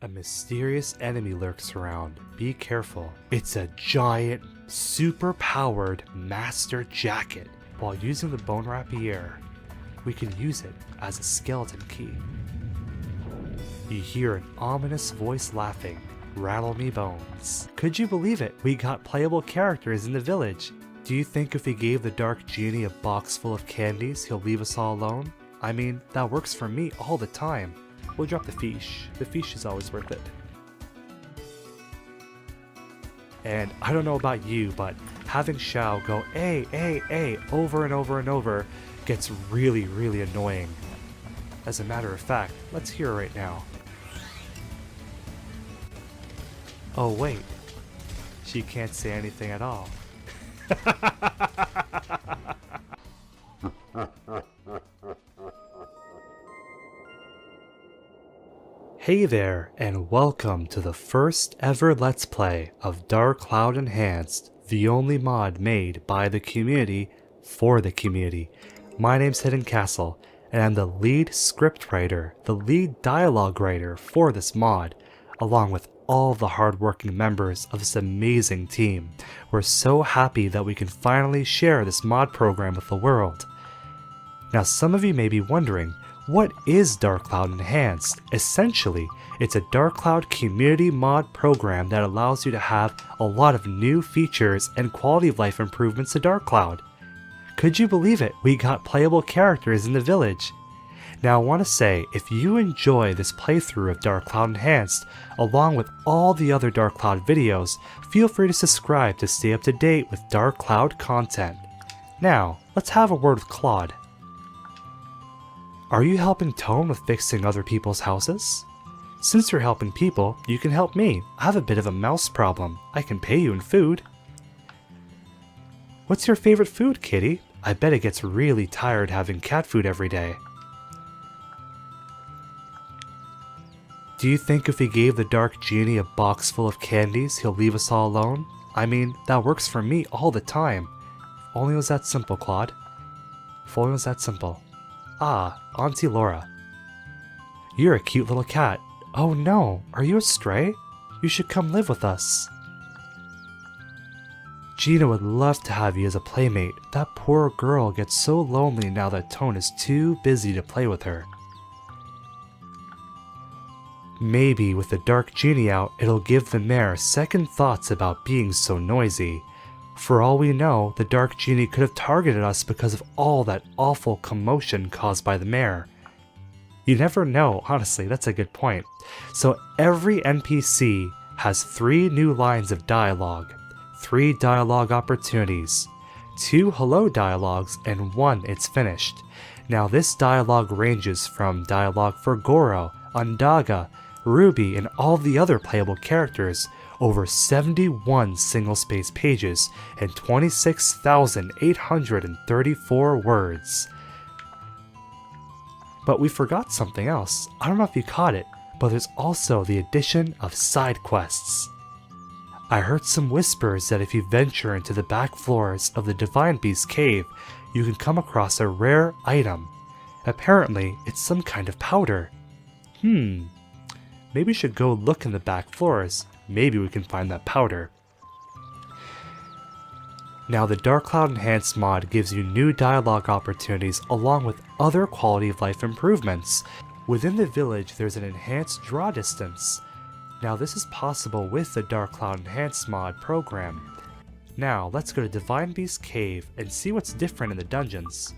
A mysterious enemy lurks around. Be careful. It's a giant, super-powered master jacket. While using the bone rapier, we can use it as a skeleton key. You hear an ominous voice laughing. Rattle me bones. Could you believe it? We got playable characters in the village. Do you think if we gave the dark genie a box full of candies, he'll leave us all alone? I mean, that works for me all the time. We'll drop the fish. The fish is always worth it. And I don't know about you, but having Xiao go A, over and over and over gets really, really annoying. As a matter of fact, let's hear it right now. Oh wait, she can't say anything at all. Hey there, and welcome to the first ever Let's Play of Dark Cloud Enhanced, the only mod made by the community for the community. My name's Hiddencastle, and I'm the lead script writer, the lead dialogue writer for this mod, along with all the hardworking members of this amazing team. We're so happy that we can finally share this mod program with the world. Now some of you may be wondering, what is Dark Cloud Enhanced? Essentially, it's a Dark Cloud community mod program that allows you to have a lot of new features and quality of life improvements to Dark Cloud. Could you believe it? We got playable characters in the village. Now I want to say, if you enjoy this playthrough of Dark Cloud Enhanced, along with all the other Dark Cloud videos, feel free to subscribe to stay up to date with Dark Cloud content. Now, let's have a word with Claude. Are you helping Tone with fixing other people's houses? Since you're helping people, you can help me. I have a bit of a mouse problem. I can pay you in food. What's your favorite food, kitty? I bet it gets really tired having cat food every day. Do you think if we gave the dark genie a box full of candies, he'll leave us all alone? I mean, that works for me all the time. If only it was that simple, Claude. If only it was that simple. Ah, Auntie Laura. You're a cute little cat. Oh no, are you a stray? You should come live with us. Gina would love to have you as a playmate. That poor girl gets so lonely now that Tone is too busy to play with her. Maybe with the dark genie out, it'll give the mayor second thoughts about being so noisy. For all we know, the dark genie could have targeted us because of all that awful commotion caused by the mayor. You never know, honestly, that's a good point. So every NPC has 3 new lines of dialogue, 3 dialogue opportunities, 2 hello dialogues, and 1 it's finished. Now this dialogue ranges from dialogue for Goro, Ondaga, Ruby, and all the other playable characters, over 71 single-space pages and 26,834 words. But we forgot something else. I don't know if you caught it, but there's also the addition of side quests. I heard some whispers that if you venture into the back floors of the Divine Beast cave, you can come across a rare item. Apparently, it's some kind of powder. Maybe we should go look in the back floors. Maybe we can find that powder. Now the Dark Cloud Enhanced mod gives you new dialogue opportunities along with other quality of life improvements. Within the village there's an enhanced draw distance. Now this is possible with the Dark Cloud Enhanced mod program. Now let's go to Divine Beast Cave and see what's different in the dungeons.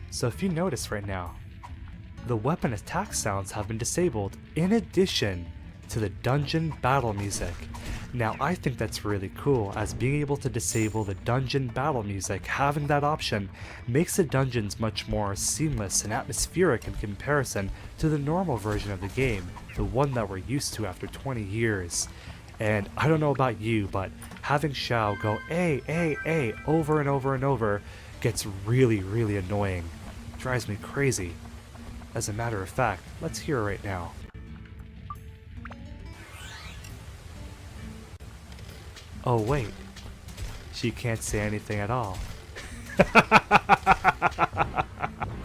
So if you notice right now, the weapon attack sounds have been disabled in addition to the dungeon battle music. Now I think that's really cool, as being able to disable the dungeon battle music, having that option, makes the dungeons much more seamless and atmospheric in comparison to the normal version of the game, the one that we're used to after 20 years. And I don't know about you, but having Xiao go A, over and over and over gets really, really annoying. Drives me crazy. As a matter of fact, let's hear it right now. Oh wait, she can't say anything at all.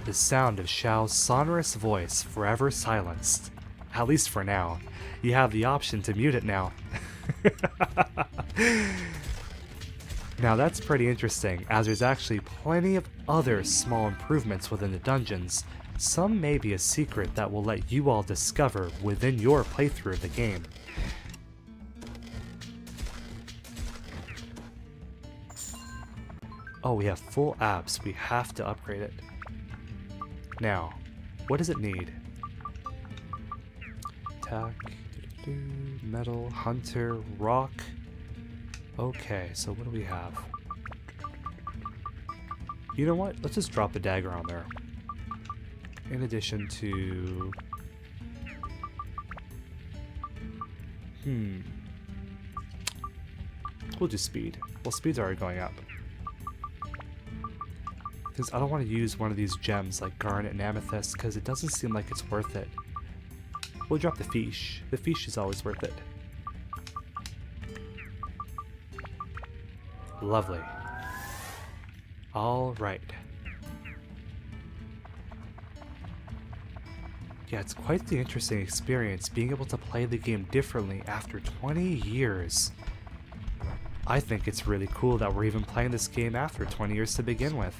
The sound of Xiao's sonorous voice forever silenced. At least for now. You have the option to mute it now. Now that's pretty interesting, as there's actually plenty of other small improvements within the dungeons. Some may be a secret that will let you all discover within your playthrough of the game. Oh, we have full abs. We have to upgrade it. Now, what does it need? Attack, metal, hunter, rock. Okay, so what do we have? You know what? Let's just drop the dagger on there. In addition to... We'll do speed. Well, speed's already going up. Because I don't want to use one of these gems like garnet and amethyst because it doesn't seem like it's worth it. We'll drop the fiche. The fiche is always worth it. Lovely. Alright. Yeah, it's quite the interesting experience being able to play the game differently after 20 years. I think it's really cool that we're even playing this game after 20 years to begin with.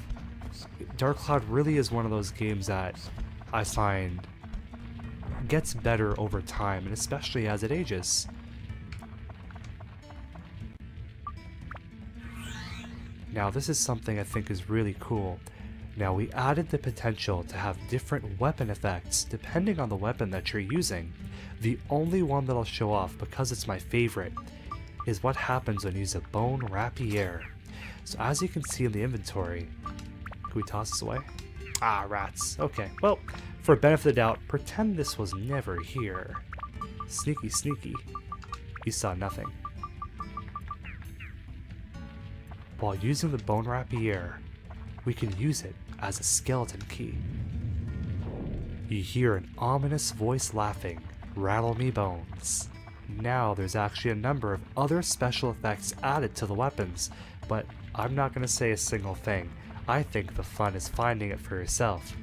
Dark Cloud really is one of those games that I find gets better over time, and especially as it ages. Now this is something I think is really cool. Now we added the potential to have different weapon effects depending on the weapon that you're using. The only one that I'll show off, because it's my favorite, is what happens when you use a bone rapier. So as you can see in the inventory, can we toss this away? Ah, rats. Okay, well, for benefit of the doubt, pretend this was never here. Sneaky, sneaky. You saw nothing. While using the bone rapier, we can use it as a skeleton key. You hear an ominous voice laughing, "Rattle me bones." Now there's actually a number of other special effects added to the weapons, but I'm not going to say a single thing. I think the fun is finding it for yourself.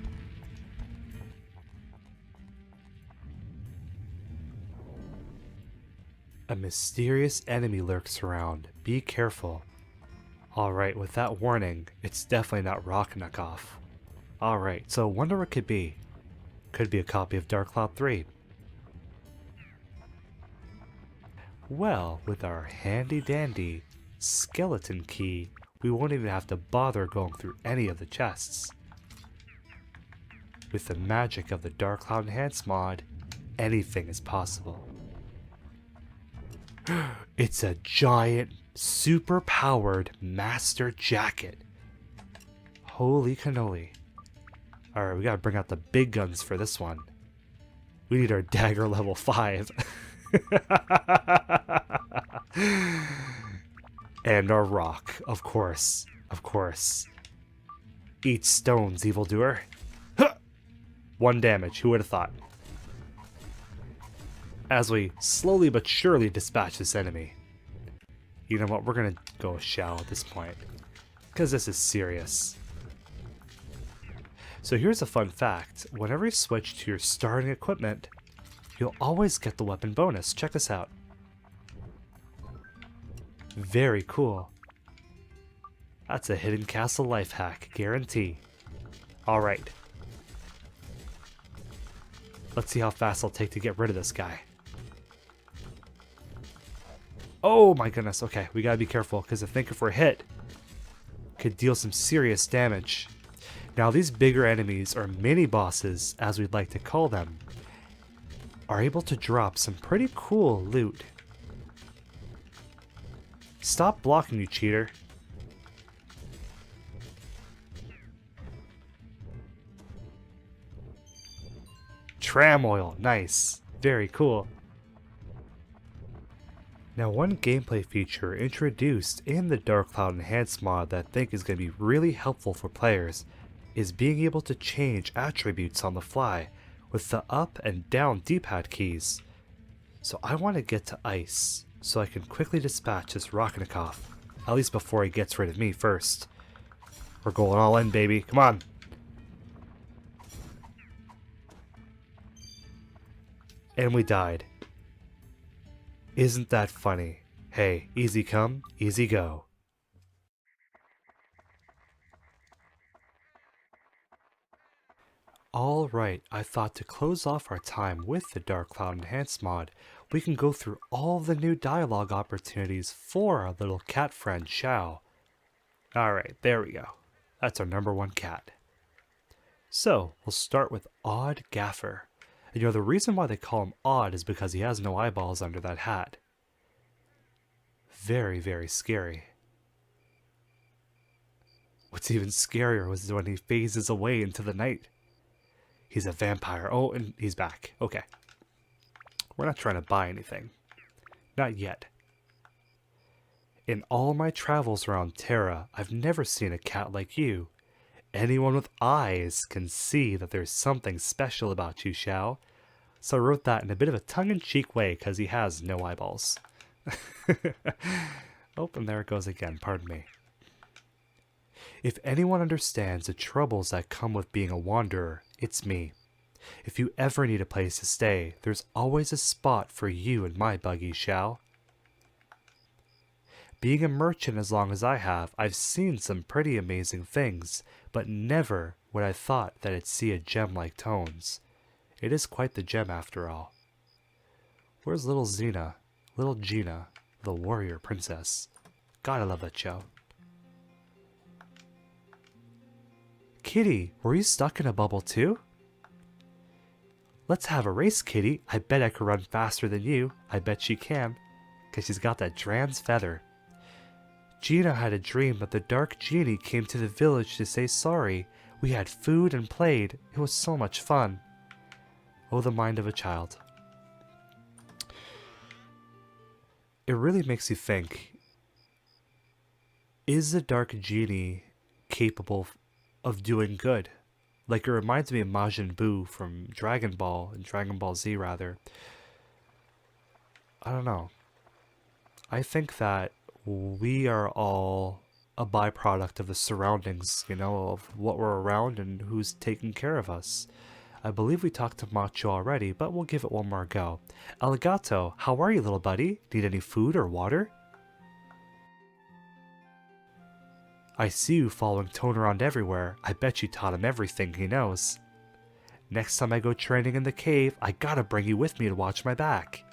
A mysterious enemy lurks around. Be careful. Alright, with that warning, it's definitely not Rakhnakov. Alright, so wonder what it could be. Could be a copy of Dark Cloud 3. Well, with our handy dandy skeleton key, we won't even have to bother going through any of the chests. With the magic of the Dark Cloud Enhanced mod, anything is possible. It's a giant, super-powered master jacket. Holy cannoli. Alright, we gotta bring out the big guns for this one. We need our dagger level 5. And our rock, of course. Of course. Eat stones, evildoer. Huh! 1 damage, who would have thought? As we slowly but surely dispatch this enemy. You know what, we're gonna go Xiao at this point, because this is serious. So here's a fun fact. Whenever you switch to your starting equipment, you'll always get the weapon bonus. Check this out. Very cool. That's a Hiddencastle life hack, guarantee. Alright. Let's see how fast it'll take to get rid of this guy. Oh my goodness, okay, we gotta be careful, because I think if we're hit, could deal some serious damage. Now these bigger enemies, or mini-bosses, as we'd like to call them, are able to drop some pretty cool loot. Stop blocking, you cheater. Tram oil, nice, very cool. Now one gameplay feature introduced in the Dark Cloud Enhanced mod that I think is going to be really helpful for players is being able to change attributes on the fly with the up and down D-pad keys. So I want to get to ice so I can quickly dispatch this Rakhnakov, at least before he gets rid of me first. We're going all in, baby. Come on. And we died. Isn't that funny? Hey, easy come, easy go. Alright, I thought to close off our time with the Dark Cloud Enhanced mod, we can go through all the new dialogue opportunities for our little cat friend, Xiao. Alright, there we go. That's our number one cat. So, we'll start with Odd Gaffer. And the reason why they call him odd is because he has no eyeballs under that hat. Very, very scary. What's even scarier was when he phases away into the night. He's a vampire. Oh, and he's back. Okay. We're not trying to buy anything. Not yet. In all my travels around Terra, I've never seen a cat like you. Anyone with eyes can see that there's something special about you, Xiao. So I wrote that in a bit of a tongue-in-cheek way because he has no eyeballs. Oh, and there it goes again. Pardon me. If anyone understands the troubles that come with being a wanderer, it's me. If you ever need a place to stay, there's always a spot for you in my buggy, Xiao. Being a merchant as long as I have, I've seen some pretty amazing things, but never would I thought that I'd see a gem like Tone's. It is quite the gem after all. Where's little Xena? Little Gina, the warrior princess. God, I love that show. Kitty, were you stuck in a bubble too? Let's have a race, Kitty. I bet I could run faster than you. I bet she can, because she's got that Dran's feather. Gina had a dream that the dark genie came to the village to say sorry. We had food and played. It was so much fun. Oh, the mind of a child. It really makes you think, is the dark genie capable of doing good? Like, it reminds me of Majin Buu from Dragon Ball, and Dragon Ball Z rather. I don't know. I think that we are all a byproduct of the surroundings, of what we're around and who's taking care of us. I believe we talked to Macho already, but we'll give it one more go. Aligato, how are you, little buddy? Need any food or water? I see you following Tone around everywhere. I bet you taught him everything he knows. Next time I go training in the cave, I gotta bring you with me to watch my back.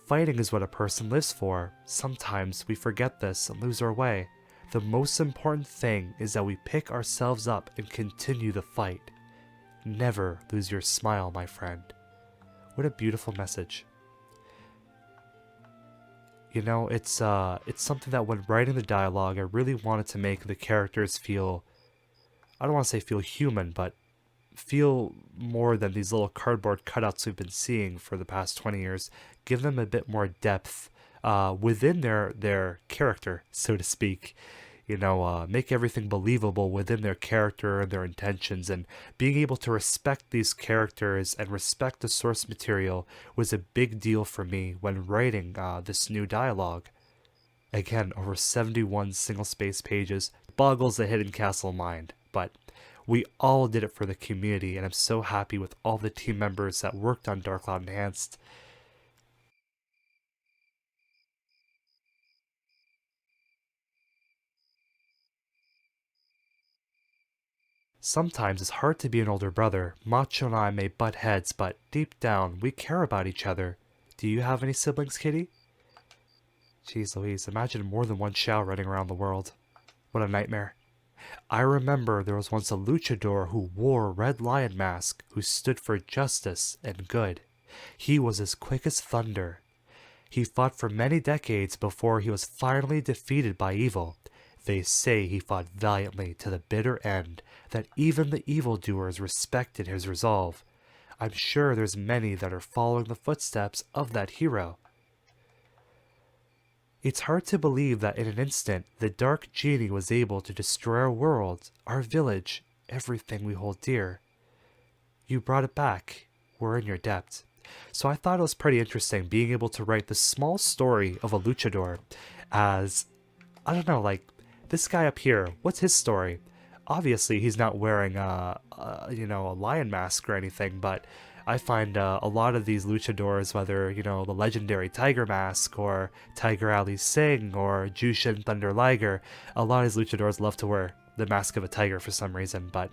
Fighting is what a person lives for. Sometimes we forget this and lose our way. The most important thing is that we pick ourselves up and continue the fight. Never lose your smile, my friend. What a beautiful message. It's something that when writing the dialogue, I really wanted to make the characters feel, I don't want to say feel human, but feel more than these little cardboard cutouts we've been seeing for the past 20 years. Give them a bit more depth within their character, so to speak. Make everything believable within their character and their intentions, and being able to respect these characters and respect the source material was a big deal for me when writing this new dialogue. Again, over 71 single-space pages boggles the Hiddencastle mind, but we all did it for the community, and I'm so happy with all the team members that worked on Dark Cloud Enhanced. Sometimes it's hard to be an older brother. Macho and I may butt heads, but deep down, we care about each other. Do you have any siblings, Kitty? Jeez Louise, imagine more than one Xiao running around the world. What a nightmare. I remember there was once a luchador who wore a red lion mask, who stood for justice and good. He was as quick as thunder. He fought for many decades before he was finally defeated by evil. They say he fought valiantly to the bitter end, that even the evildoers respected his resolve. I'm sure there's many that are following the footsteps of that hero. It's hard to believe that in an instant, the dark genie was able to destroy our world, our village, everything we hold dear. You brought it back. We're in your debt. So I thought it was pretty interesting being able to write the small story of a luchador as, I don't know, like, this guy up here, what's his story? Obviously, he's not wearing a lion mask or anything, but I find a lot of these luchadors, whether, the legendary Tiger Mask or Tiger Ali Singh or Jushin Thunder Liger, a lot of these luchadors love to wear the mask of a tiger for some reason. But,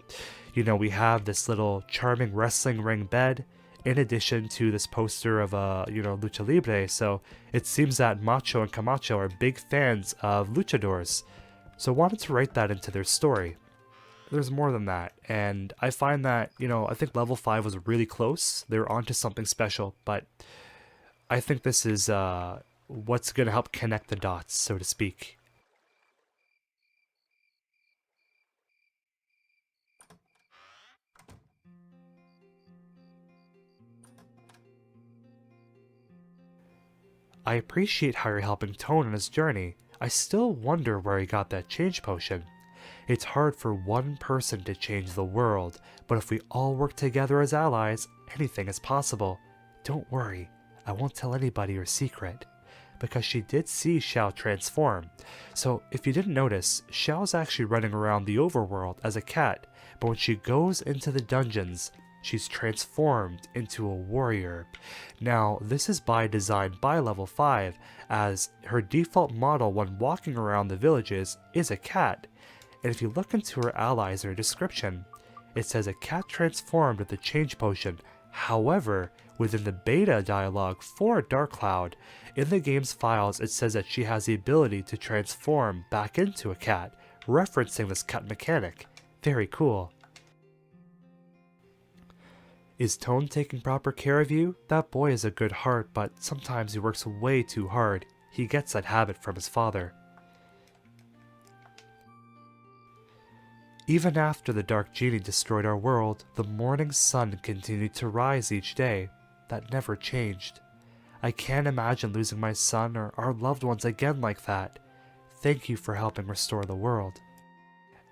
we have this little charming wrestling ring bed in addition to this poster of a, lucha libre. So it seems that Macho and Camacho are big fans of luchadors. So I wanted to write that into their story. There's more than that, and I find that, I think level 5 was really close. They were onto something special, but I think this is what's going to help connect the dots, so to speak. I appreciate how you're helping Tone on his journey. I still wonder where he got that change potion. It's hard for one person to change the world, but if we all work together as allies, anything is possible. Don't worry, I won't tell anybody your secret. Because she did see Xiao transform. So if you didn't notice, Xiao's actually running around the overworld as a cat, but when she goes into the dungeons, she's transformed into a warrior. Now, this is by design by level 5, as her default model when walking around the villages is a cat. And if you look into her allies or description, it says a cat transformed with the change potion. However, within the beta dialogue for Dark Cloud, in the game's files it says that she has the ability to transform back into a cat, referencing this cat mechanic. Very cool. Is Tone taking proper care of you? That boy is a good heart, but sometimes he works way too hard. He gets that habit from his father. Even after the Dark Genie destroyed our world, the morning sun continued to rise each day. That never changed. I can't imagine losing my son or our loved ones again like that. Thank you for helping restore the world.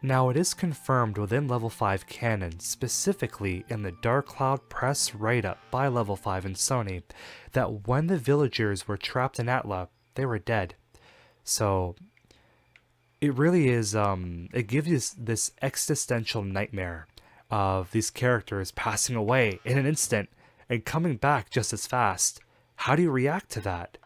Now it is confirmed within level 5 canon, specifically in the Dark Cloud press write-up by level 5 in Sony, that when the villagers were trapped in Atla, they were dead. So it really is, it gives you this existential nightmare of these characters passing away in an instant and coming back just as fast. How do you react to that?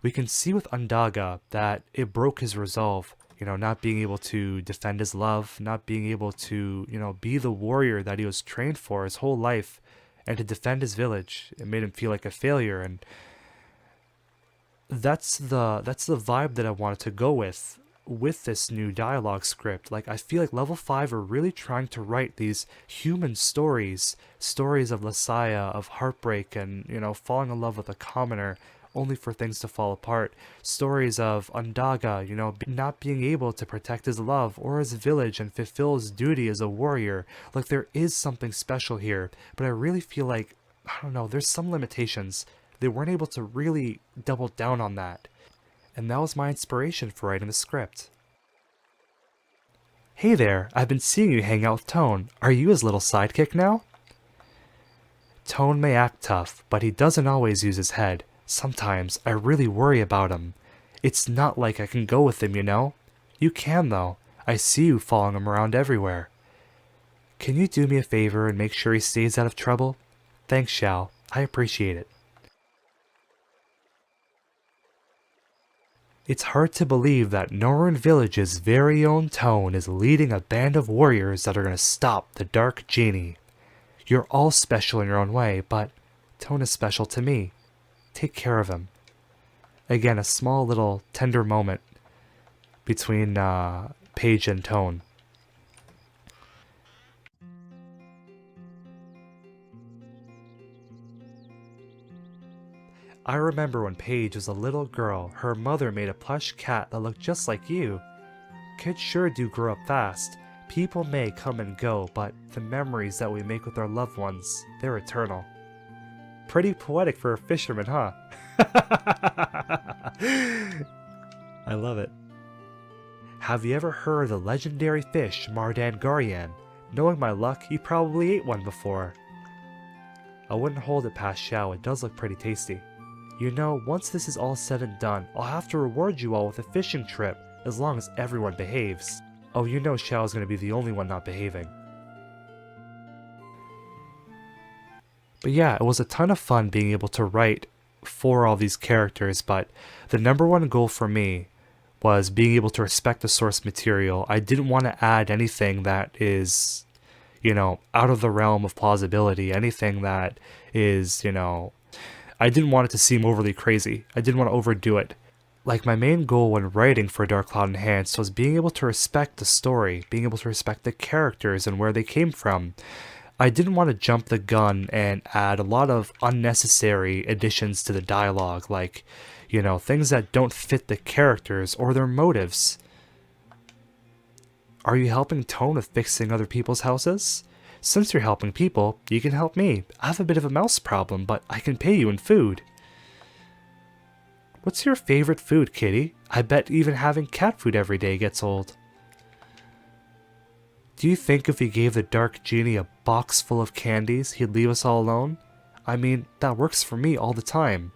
We can see with Undaga that it broke his resolve, not being able to defend his love, not being able to, be the warrior that he was trained for his whole life, and to defend his village. It made him feel like a failure, and that's the vibe that I wanted to go with this new dialogue script. Like, I feel like level 5 are really trying to write these human stories of Lasaya, of heartbreak, and, falling in love with a commoner, only for things to fall apart. Stories of Undaga, not being able to protect his love or his village and fulfill his duty as a warrior. Like, there is something special here, but I really feel like, I don't know, there's some limitations. They weren't able to really double down on that. And that was my inspiration for writing the script. Hey there, I've been seeing you hang out with Tone. Are you his little sidekick now? Tone may act tough, but he doesn't always use his head. Sometimes I really worry about him. It's not like I can go with him, You can, though. I see you following him around everywhere. Can you do me a favor and make sure he stays out of trouble? Thanks, Xiao. I appreciate it. It's hard to believe that Norun Village's very own Tone is leading a band of warriors that are going to stop the Dark Genie. You're all special in your own way, but Tone is special to me. Take care of him. Again, a small little tender moment between Paige and Tone. I remember when Paige was a little girl, her mother made a plush cat that looked just like you. Kids sure do grow up fast. People may come and go, but the memories that we make with our loved ones, they're eternal. Pretty poetic for a fisherman, huh? I love it. Have you ever heard of the legendary fish Mardan Garyan? Knowing my luck, you probably ate one before. I wouldn't hold it past Xiao, it does look pretty tasty. Once this is all said and done, I'll have to reward you all with a fishing trip as long as everyone behaves. Oh, you know Xiao's gonna be the only one not behaving. But yeah, it was a ton of fun being able to write for all these characters, but the number one goal for me was being able to respect the source material. I didn't want to add anything that is, out of the realm of plausibility, anything that is, I didn't want it to seem overly crazy. I didn't want to overdo it. Like, my main goal when writing for Dark Cloud Enhanced was being able to respect the story, being able to respect the characters and where they came from. I didn't want to jump the gun and add a lot of unnecessary additions to the dialogue, like, things that don't fit the characters or their motives. Are you helping Tone with fixing other people's houses? Since you're helping people, you can help me. I have a bit of a mouse problem, but I can pay you in food. What's your favorite food, kitty? I bet even having cat food every day gets old. Do you think if we gave the Dark Genie a box full of candies, he'd leave us all alone? I mean, that works for me all the time.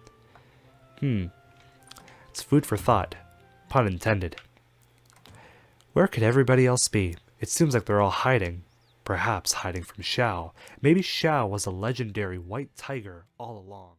It's food for thought. Pun intended. Where could everybody else be? It seems like they're all hiding. Perhaps hiding from Xiao. Maybe Xiao was a legendary white tiger all along.